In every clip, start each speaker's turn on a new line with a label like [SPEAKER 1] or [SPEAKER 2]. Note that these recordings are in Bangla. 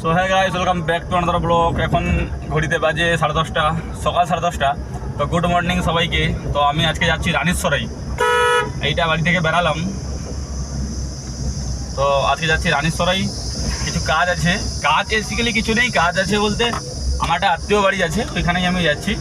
[SPEAKER 1] সো হ্যাঁ guys, welcome back to another blog. এখন ঘড়িতে বাজে 10:30, সকাল 10:30। তো গুড মর্নিং সবাইকে। তো আমি আজকে যাচ্ছি রানীশ্বরাই। এইটা বাড়ি থেকে বেরালাম, তো আজকে যাচ্ছি রানীশ্বরাই। কিছু কাজ আছে, কাজ বেসিক্যালি কিছু নেই, কাজ আছে বলতে আমার একটা আত্মীয় বাড়ি আছে, ওইখানেই আমি যাচ্ছি।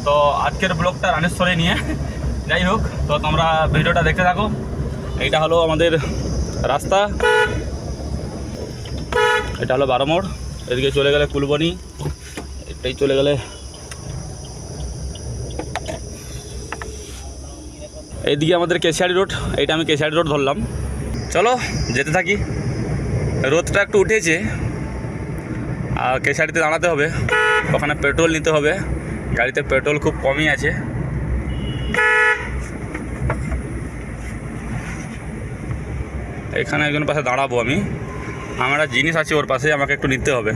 [SPEAKER 1] তো আজকের ব্লগটা রানীশ্বরাই নিয়ে। যাই হোক, তো তোমরা ভিডিওটা দেখতে থাকো। এইটা হলো আমাদের রাস্তা, এটা হলো 12 মোড়। এদিকে চলে গেলে কুলবনি, এটাই চলে গেলে এইদিকে আমাদের কেশিয়ারি রোড। এইটা আমি কেশিয়ারি রোড ধরলাম। চলো যেতে থাকি। রোদটা একটু উঠেছে আর কেশিয়ারিতে দাঁড়াতে হবে, ওখানে পেট্রোল নিতে হবে। গাড়িতে পেট্রোল খুব কমই আছে। এখানে একজন পাশে দাঁড়াবো আমি, আমার একটা জিনিস আছে ওর পাশে, আমাকে একটু নিতে হবে।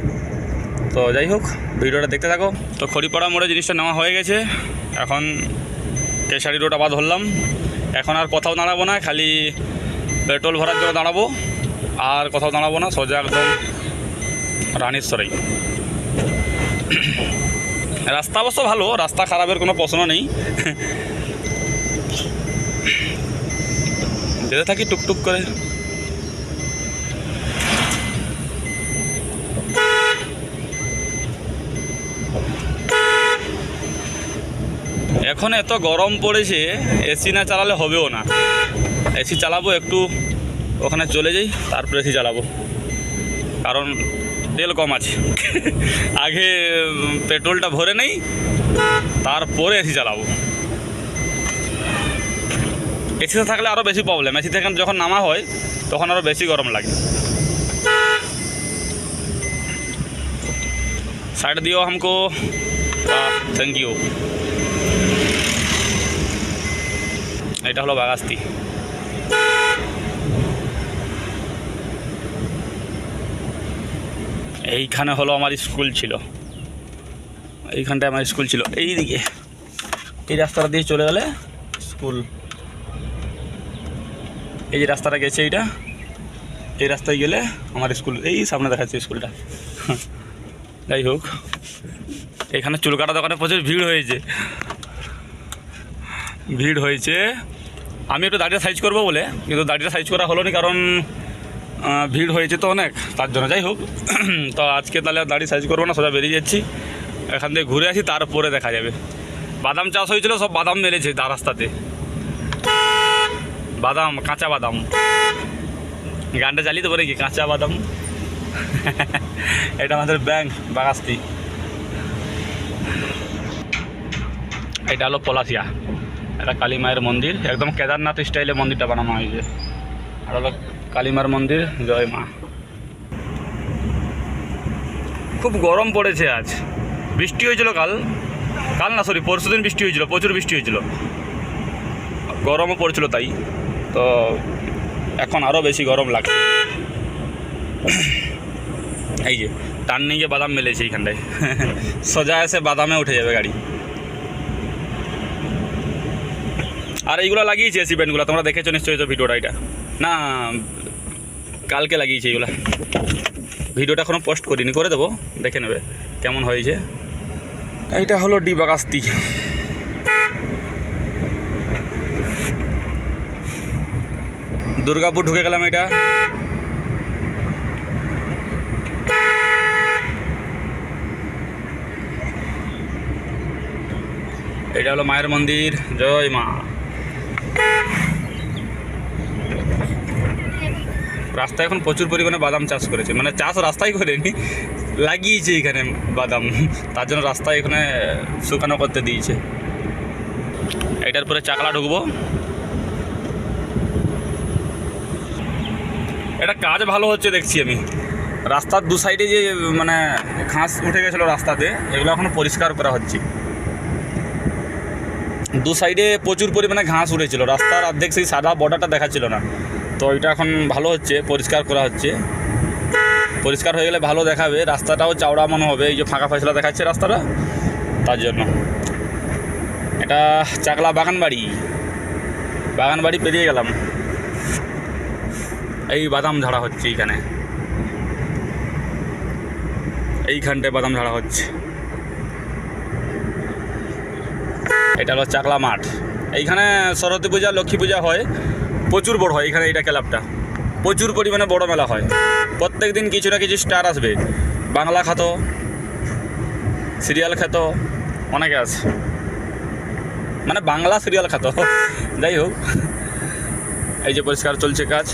[SPEAKER 1] তো যাই হোক, ভিডিওটা দেখতে থাকো। তো খড়িপাড়া মোড়ে জিনিসটা নেওয়া হয়ে গেছে, এখন কেশারি রোড আবার ধরলাম। এখন আর কোথাও দাঁড়াবো না, খালি পেট্রোল ভরার জন্য দাঁড়াবো, আর কোথাও দাঁড়াবো না, সোজা একদম রানীশ্বরাই। রাস্তা অবশ্য ভালো, রাস্তা খারাপের কোনো প্রশ্ন নেই। যেতে থাকি টুকটুক করে। এখন এত গরম পড়েছে, এসি না চালালে হবেও না। এসি চালাবো, একটু ওখানে চলে যাই, তারপরে এসি চালাবো, কারণ তেল কম আছে। আগে পেট্রোলটা ভরে নেই, তারপরে এসি চালাবো। এসিতে থাকলে আরও বেশি প্রবলেম। এসি থেকে যখন নামা হয় তখন আরও বেশি গরম লাগে। साइड दियो हमको, थैंक यू। এটা হলো বাগাস্তি। এইখানে হলো আমার স্কুল ছিল, এইখানটায় আমার স্কুল ছিল। এইদিকে এই রাস্তাটা দিয়ে চলে গেলে স্কুল। এই যে রাস্তাটা গেছে এইটা, এই রাস্তায় গেলে আমার স্কুল। এই সামনে দেখাচ্ছে স্কুলটা। যাই হোক, এখানে চুল কাটা দোকানে প্রচুর ভিড় হয়েছে। আমি একটু দাড়িটা সাইজ করবো বলে, কিন্তু দাড়িটা সাইজ করা হলো না, কারণ ভিড় হয়েছে তো অনেক, তার জন্য। যাই হোক, তো আজকে তাহলে দাড়ি সাইজ করবো না, সোজা বেরিয়ে যাচ্ছি। এখান থেকে ঘুরে আসি, তারপরে দেখা যাবে। বাদাম চাষ হয়েছিল, সব বাদাম মেরেছে তার রাস্তাতে। বাদাম, কাঁচা বাদাম। গানটা চালিয়ে দেবো নাকি, কাঁচা বাদাম। এটা আমাদের ব্যাংক বাগাস্তি। এটা হলো পলাশিয়া, এটা কালী মায়ের মন্দির, একদম কেদারনাথ স্টাইলে মন্দিরটা বানানো হয়েছে। আর হলো কালী মায়ের মন্দির, জয় মা। খুব গরম পড়েছে আজ। বৃষ্টি হয়েছিল কাল না সরি পরশুদিন বৃষ্টি হয়েছিল, প্রচুর বৃষ্টি হয়েছিল, গরমও পড়েছিল তাই। তো এখন আরও বেশি গরম লাগছে। এই যে টার্নিং গিয়ে বাদাম মেলেছে এইখানটায়। সোজা এসে বাদামে উঠে যাবে গাড়ি। আর এইগুলো লাগিয়েছে এসি ব্যান্ডগুলো, তোমরা দেখেছো নিশ্চয়ই তো ভিডিওটা। এটা না, কালকে লাগিয়েছে এইগুলো। ভিডিওটা এখনও পোস্ট করিনি, করে দেবো, দেখে নেবে কেমন হয়েছে। এইটা হলো ডি বাগাস্তি। দুর্গাপুর ঢুকে গেলাম। এটা এটা হলো মায়ের মন্দির, জয় মা। রাস্তায় এখন প্রচুর পরিমাণে বাদাম চাষ করেছে, মানে চাষ রাস্তায় করেনি, লাগিয়েছে এখানে বাদাম, তার জন্য রাস্তায় এখানে শুকানো করতে দিয়েছে। এটার পরে চাকলা ঢুকবো। এটা কাজ ভালো হচ্ছে দেখছি আমি। রাস্তার দু সাইডে যে মানে ঘাস উঠে গেছিলো রাস্তাতে, এগুলো এখন পরিষ্কার করা হচ্ছে। দু সাইডে প্রচুর পরিমাণে ঘাস উঠেছিল, রাস্তার অর্ধেক সেই সাদা বর্ডারটা দেখাচ্ছিল না। তো এটা এখন ভালো হচ্ছে, পরিষ্কার করা হচ্ছে। পরিষ্কার হয়ে গেলে ভালো দেখাবে, রাস্তাটাও চওড়া মনে হবে। এই যে ফাঁকা ফসলা দেখাচ্ছে রাস্তাটা, তার জন্য। এটা চাকলা বাগানবাড়ি পেরিয়ে গেলাম। এই বাদাম ঝাড়া হচ্ছে এইখানে। এইখানটায় বাদাম ঝাড়া হচ্ছে। এটা হলো চাকলা মাঠ। এইখানে সরস্বতী পূজা, লক্ষ্মী পূজা হয়, প্রচুর বড় হয় এইখানে। এইটা ক্লাবটা প্রচুর পরিমাণে বড় মেলা হয়। প্রত্যেক দিন কিছু না কিছু স্টার আসবে, বাংলা খ্যাত, সিরিয়াল খ্যাত অনেকে আছে, মানে বাংলা সিরিয়াল খ্যাত। যাই হোক, এই যে পরিষ্কার চলছে কাজ।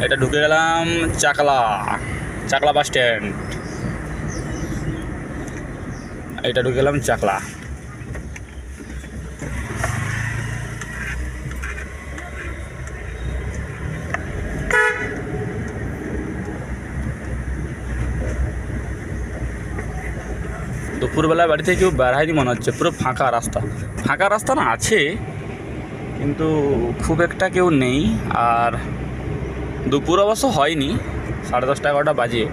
[SPEAKER 1] এটা ঢুকে গেলাম চাকলা বাস স্ট্যান্ড। এটা ঢুকে গেলাম চাকলা। দুপুরবেলায় বাড়ি থেকে কেউ বেড়ায়নি মনে হচ্ছে, পুরো ফাঁকা রাস্তা না আছে, কিন্তু খুব একটা কেউ নেই। আর দুপুর অবশ্য হয়নি, 10:30 11টা বাজে,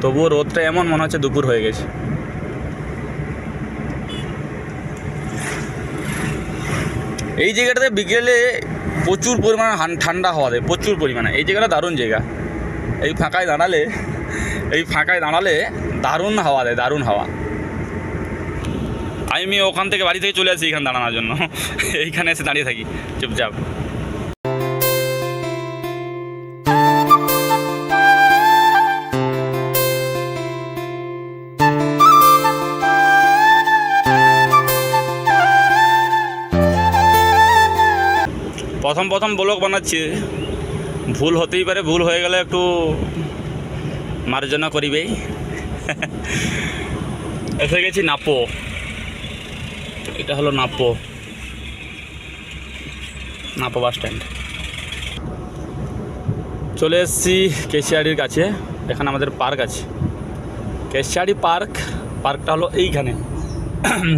[SPEAKER 1] তবুও রোদটা এমন মনে হচ্ছে দুপুর হয়ে গেছে। এই জায়গাটাতে বিকেলে প্রচুর পরিমাণে ঠান্ডা হাওয়া দেয়, প্রচুর পরিমাণে। এই জায়গাটা দারুণ জায়গা। এই ফাঁকায় দাঁড়ালে দারুণ হাওয়া দেয়, দারুণ হাওয়া। আমি ওখান থেকে বাড়ি থেকে চলে আসি এখানে দাঁড়ানোর জন্য, এইখানে এসে দাঁড়িয়ে থাকি চুপচাপ। প্রথম ব্লগ বানাচ্ছি, ভুল হতেই পারে, ভুল হয়ে গেলে একটু মার্জনা করিবেই। এসে গেছি নাপো। এটা হলো নাপো বাস স্ট্যান্ড। চলে এসেছি কেশিয়াড়ির কাছে। এখানে আমাদের পার্ক আছে, কেশিয়াড়ি পার্কটা হলো এইখানে,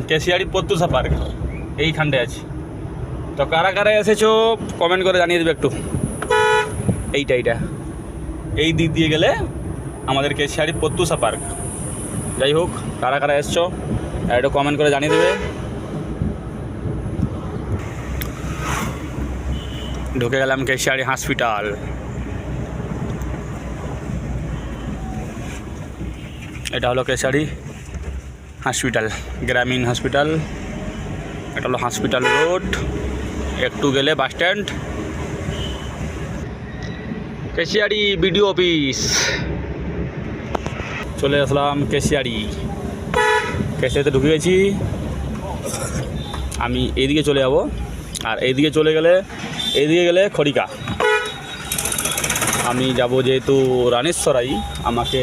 [SPEAKER 1] কেশিয়াড়ি প্রত্যুষা পার্ক এইখানটায় আছে। তো কারা কারা এসেছো কমেন্ট করে জানিয়ে দেবে একটু। এইটা এই দিক দিয়ে গেলে আমাদের কেশিয়াড়ি প্রত্যুষা পার্ক। যাই হোক, কারা কারা এসছো একটু কমেন্ট করে জানিয়ে দেবে। ঢুকে গেলাম কেশিয়াড়ি হসপিটাল। এটা হলো কেশিয়াড়ি হসপিটাল, গ্রামীণ হসপিটাল। এটা হলো হসপিটাল রোড, একটু গেলে bus stand. Keshiary BDO office. চলে আসলাম কেশিয়াড়িতে ঢুকে গেছি। আমি এইদিকে চলে যাব, আর এইদিকে গেলে খড়িকা। আমি যাব যেহেতু রানেশ্বরাই, আমাকে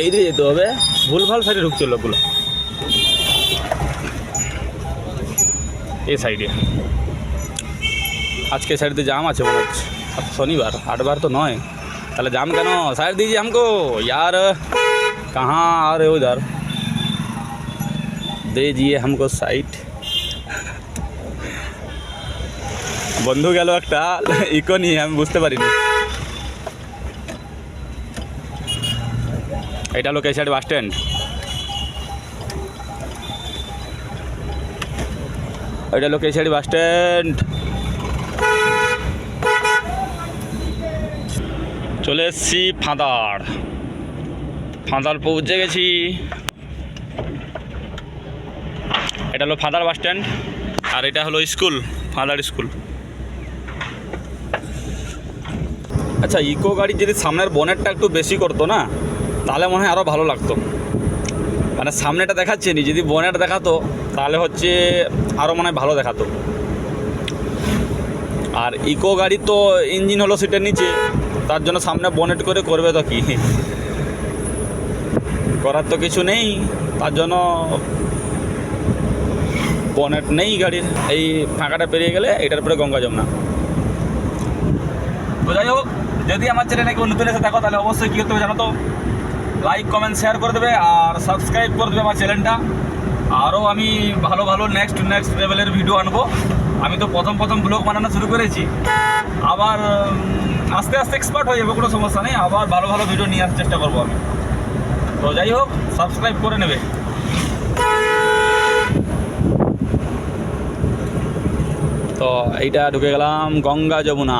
[SPEAKER 1] এইদিকে যেতে হবে। ভুলভাল সাইডে ঢুকছে লোকগুলো, এই সাইডে। আজকে সাইডে জাম আছে মনে হচ্ছে, শনিবার, 8 বার তো নয়, তাহলে जाम কেন? साइड दीजिए हमको यार, कहाँ आ रहे हो इधर, दीजिए हमको साइड। বন্ধু গেল একটা, ইকো নিয়ে আমি বুঝতে পারিনি। এটা হলো কেশিয়াড়ি বাস স্ট্যান্ড। এটা হলো কেশিয়াড়ি বাস স্ট্যান্ড। চলে এসেছি ফাঁদার পৌঁছে গেছি। এটা হলো ফাঁদার বাস স্ট্যান্ড, আর এটা হলো স্কুল, ফাঁদার স্কুল। আচ্ছা, ইকো গাড়ির যদি সামনের বনেটটা একটু বেশি করতো না, তাহলে মনে হয় আরও ভালো লাগতো। মানে সামনেটা দেখাচ্ছে নি, যদি বনেট দেখাতো তাহলে হচ্ছে আরও মনে হয় ভালো দেখাতো। আর ইকো গাড়ি তো ইঞ্জিন হলো সিটের নিচে, তার জন্য সামনে বনেট করে করবে তো কি, করার তো কিছু নেই। তার জন্য বনেট নেই গাড়ির। এই ফাঁকাটা পেরিয়ে গেলে এটার উপরে গঙ্গা যমুনা। তো যাই হোক, যদি আমার চ্যানেলে কেউ নতুন এসে থাকো তাহলে অবশ্যই কী করতে হবে জানো তো, লাইক কমেন্ট শেয়ার করে দেবে আর সাবস্ক্রাইব করে দেবে আমার চ্যানেলটা। আরও আমি ভালো নেক্সট লেভেলের ভিডিও আনবো। আমি তো প্রথম ব্লগ বানানো শুরু করেছি, আবার আস্তে আস্তে এক্সপার্ট হয়ে যাবে, কোনো সমস্যা নেই। আবার ভালো ভিডিও নিয়ে আসার চেষ্টা করবো আমি। তো যাই হোক, সাবস্ক্রাইব করে নেবে। তো এইটা ঢুকে গেলাম গঙ্গা যমুনা,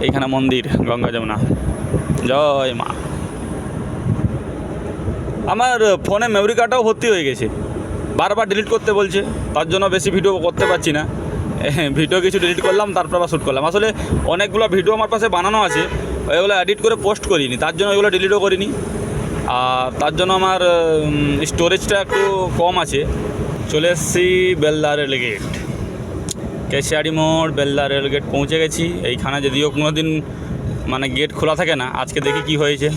[SPEAKER 1] এইখানে মন্দির গঙ্গা যমুনা। জয় মা। আমার ফোনে মেমরি কার্ডটাও ভর্তি হয়ে গেছে, বারবার ডিলিট করতে বলছে, তার জন্য বেশি ভিডিও করতে পারছি না। ভিডিও কিছু ডিলিট করলাম, তারপর আবার শ্যুট করলাম। আসলে অনেকগুলো ভিডিও আমার পাশে বানানো আছে, ওইগুলো এডিট করে পোস্ট করিনি, তার জন্য ওইগুলো ডিলিটও করিনি। আর তার জন্য আমার স্টোরেজটা একটু কম আছে। চলে এসেছি বেলদা রেলগেট, কেশিয়াড়ি মোড়, বেলদা রেলগেট পৌঁছে গেছি। এইখানে যদিও কোনো দিন মানে গেট খোলা থাকে না, আজকে দেখি কি হয়েছে।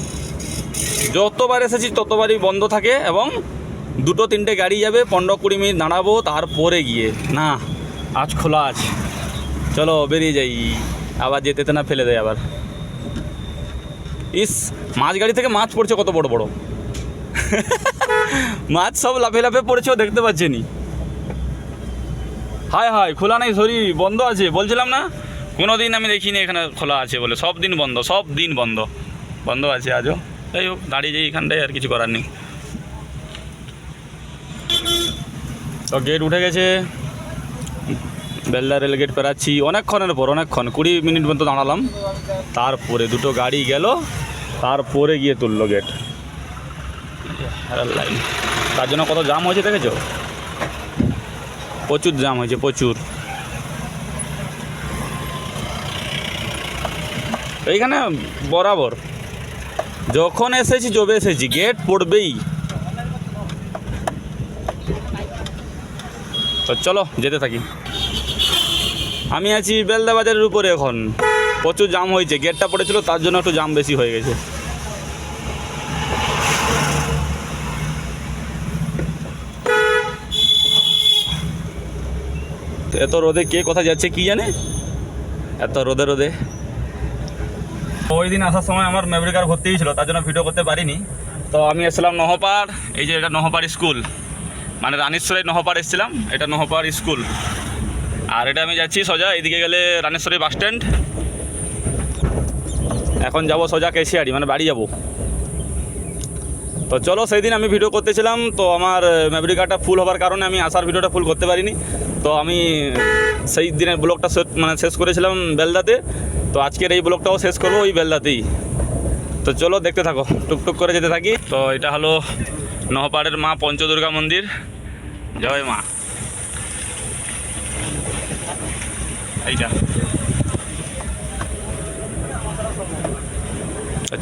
[SPEAKER 1] যতবার এসেছি ততবারই বন্ধ থাকে এবং 2-3টে গাড়ি যাবে, 15-20 মিনিট দাঁড়াবো, তারপরে গিয়ে না আজ খোলা আছে। চলো বেরিয়ে যাই, আবার যেতে না ফেলে দেয় আবার। ইস, মাছ গাড়ি থেকে মাছ পড়ছে কত বড় বড় মাছ সব লাফে লাফে পড়েছেও দেখতে পাচ্ছেনি। হায় হায়, খোলা নেই, সরি বন্ধ আছে। বলছিলাম না কোনো দিন আমি দেখিনি এখানে খোলা আছে বলে, সব দিন বন্ধ, সব দিন বন্ধ বন্ধ আছে আজও। যাই হোক, দাঁড়িয়ে যাই এখানটায়, আর কিছু করার নেই। তো গেট উঠে গেছে, বেলদা রেলগেট পেরাচ্ছি অনেকক্ষণের পর, অনেকক্ষণ 20 মিনিট মতো দাঁড়ালাম। তারপরে 2টো গাড়ি গেল, তারপরে গিয়ে তুললো গেট। লাইন, তার জন্য কত জাম হয়েছে দেখেছো, প্রচুর জাম হয়েছে, প্রচুর। এইখানে বরাবর যখন এসেছি জবে এসেছি, গেট পড়বেই। তো চলো যেতে থাকি। আমি আছি বেলদা বাজারের উপরে, এখন প্রচুর জাম হয়েছে, গেটটা পড়েছিল তার জন্য একটু জাম বেশি হয়ে গেছে। এত রোদে কে কোথায় যাচ্ছে কি জানে, এত রোদে রোদে। ওই দিন আসার সময় আমার মেমরি কার্ড ভর্তি ছিল, তার জন্য ভিডিও করতে পারিনি। তো আমি এসেছিলাম নহপাড়, এই যে এটা নহপাড় স্কুল, মানে রানেশ্বরী নহপাড় এসেছিলাম, এটা নহপাড় স্কুল। আর এটা আমি যাচ্ছি সোজা, এদিকে গেলে রানেশ্বরী বাস স্ট্যান্ড। এখন যাব সোজা কেশিয়াড়ি, মানে বাড়ি যাব। তো চলো, সেই দিন আমি ভিডিও করতেছিলাম, তো আমার মেমরি কার্ডটা ফুল হওয়ার কারণে আমি আসার ভিডিওটা ফুল করতে পারিনি। তো আমি সেই দিনের ব্লগটা শেষ করেছিলাম বেলদাতে, তো আজকের এই ব্লগটাও শেষ করবো ওই বেলদাতেই। তো চলো দেখতে থাকো, টুকটুক করে যেতে থাকি। তো এটা হলো নহপাড়ের মা পঞ্চদুর্গা মন্দির, জয় মা। এইটা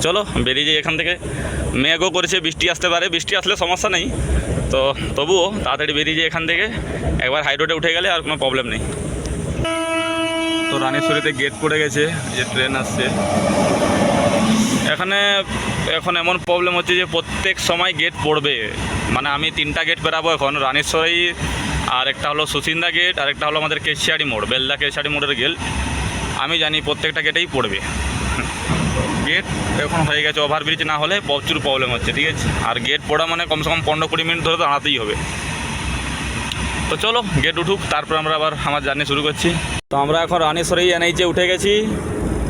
[SPEAKER 1] চলো বেরিয়ে যাই এখান থেকে। মেঘও করেছে, বৃষ্টি আসতে পারে, বৃষ্টি আসলে সমস্যা নেই, তো তবুও তাড়াতাড়ি বেরিয়ে যাই এখান থেকে। একবার হাই রোডে উঠে গেলে আর কোনো প্রবলেম নেই। তো রানেশ্বরীতে গেট পড়ে গেছে, যে ট্রেন আসছে এখানে। এখন এমন প্রবলেম হচ্ছে যে প্রত্যেক সময় গেট পড়বে, মানে আমি 3টা গেট পেরাবো এখন, রানেশ্বরী, আর একটা হলো সুসিন্দা গেট, আর একটা হলো আমাদের কেশিয়াড়ি মোড়, বেলদা কেশিয়াড়ি মোড়ের গেট। আমি জানি প্রত্যেকটা গেটেই পড়বে গেট। এখন হয়ে গেছে, ওভারব্রিজ না হলে প্রচুর প্রবলেম হচ্ছে, ঠিক আছে। আর গেট পড়া মানে কমসে কম 15-20 মিনিট ধরে দাঁড়াতেই হবে। তো চলো গেট উঠুক, তারপর আমরা আবার আমার জার্নি শুরু করছি। তো আমরা এখন রানেশ্বরী এনএইচে উঠে গেছি,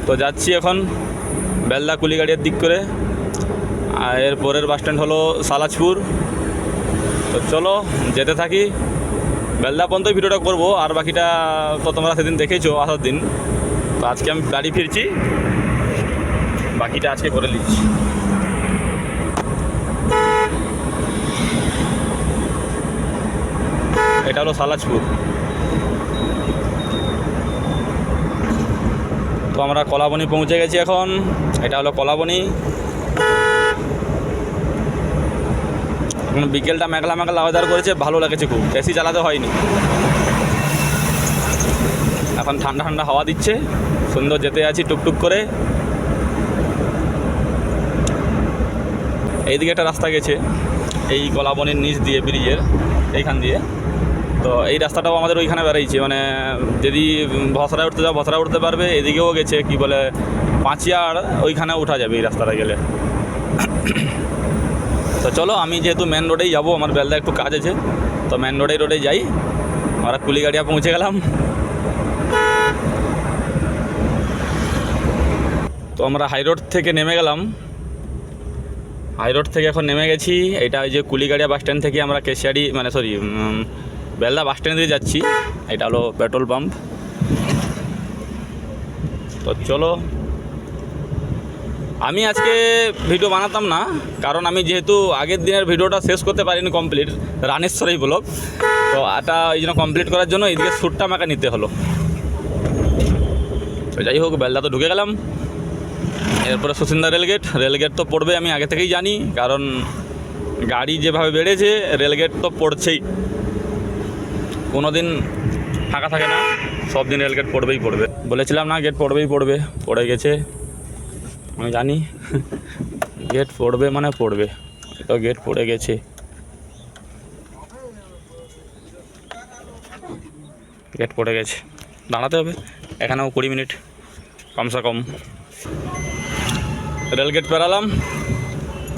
[SPEAKER 1] তো যাচ্ছি এখন বেলদা কুলিগাড়িয়ার দিক করে। আর এর পরের বাস স্ট্যান্ড হলো সালাজপুর। তো চলো যেতে থাকি, বেলদা পর্যন্ত ভিডিওটা করবো, আর বাকিটা তো তোমরা সেদিন দেখেছো আসার দিন। তো আজকে আমি বাড়ি ফিরছি, বাকিটা আজকে করে নিচ্ছি। এটা হলো সালাজপুর। তো আমরা কলাবনি পৌঁছে গেছি এখন, এটা হলো কলাবনি। এখন বিকেলটা মেঘলা মেঘলা ওয়েদার করেছে, ভালো লাগছে খুব, এসি চালাতে হয়নি। এখন ঠান্ডা ঠান্ডা হাওয়া দিচ্ছে, সুন্দর যেতে আছি টুকটুক করে। এইদিকে একটা রাস্তা গেছে, এই কলাবনির নিচ দিয়ে, ব্রিজের এইখান দিয়ে। তো এই রাস্তাটাও আমাদের ওইখানে বেড়াইছে, মানে যদি ভসরায় উঠতে যাও ভসরা উঠতে পারবে। এদিকেও গেছে কি বলে পাঁচিয়ার, ওইখানে উঠা যাবে এই রাস্তাটা গেলে। তো চলো, আমি যেহেতু মেন রোডেই যাবো, আমার বেলদা একটু কাজ আছে, তো মেন রোডে যাই। আমরা কুলিগাড়িয়া পৌঁছে গেলাম। তো আমরা হাই রোড থেকে নেমে গেলাম, হাই রোড থেকে এখন নেমে গেছি। এটা ওই যে কুলিগাড়িয়া বাস স্ট্যান্ড থেকে আমরা কেশিয়াড়ি, মানে সরি বেলদা বাস স্ট্যান্ড দিয়ে যাচ্ছি। এটা হলো পেট্রোল পাম্প। তো চলো আমি আজকে ভিডিও বানাতাম না, কারণ আমি যেহেতু আগের দিনের ভিডিওটা শেষ করতে পারিনি কমপ্লিট, রানেশ্বরী ব্লগ, তো এটা এই জন্য কমপ্লিট করার জন্য এইদিকে শ্যুটটা আমাকে নিতে হলো। তো যাই হোক, বেলদা তো ঢুকে গেলাম। এরপরে সুসিন্দা রেলগেট তো পড়বে, আমি আগে থেকেই জানি, কারণ গাড়ি যেভাবে বেড়েছে রেলগেট তো পড়ছেই, কোনো দিন ফাঁকা থাকে না, সব দিন রেলগেট পড়বেই পড়বে। বলেছিলাম না গেট পড়বেই পড়বে, পড়ে গেছে, আমি জানি গেট পড়বে মানে পড়বে, তো গেট পড়ে গেছে। গেট পড়ে গেছে, দাঁড়াতে হবে এখানেও 20 মিনিট কমসে কম। রেলগেট পেরালাম,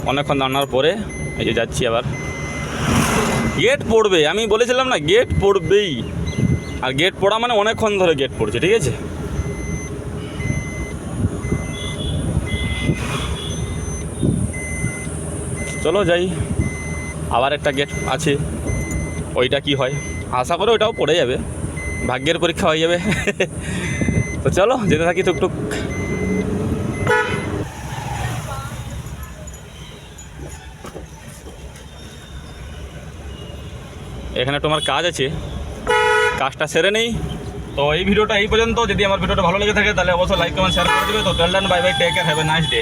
[SPEAKER 1] অনেকক্ষণ দাঁড়ানোর পরে এই যে যাচ্ছি আবার। গেট পড়বে, আমি বলেছিলাম না গেট পড়বেই, আর গেট পড়া মানে অনেকক্ষণ ধরে গেট পড়ছে, ঠিক আছে। চলো যাই, আবার একটা গেট আছে, ওইটা কি হয়, আশা করে ওইটাও পড়ে যাবে, ভাগ্যের পরীক্ষা হয়ে যাবে। তো চলো যেতে থাকি টুকটুক। এখানে তোমার কাজ আছে, কাজটা সেরে নেই। তো এই ভিডিওটা এই পর্যন্ত। যদি আমার ভিডিওটা ভালো লেগে থাকে তাহলে অবশ্যই লাইক কমেন্ট শেয়ার করে দেবে। তো till then, bye bye, take care, have a nice day.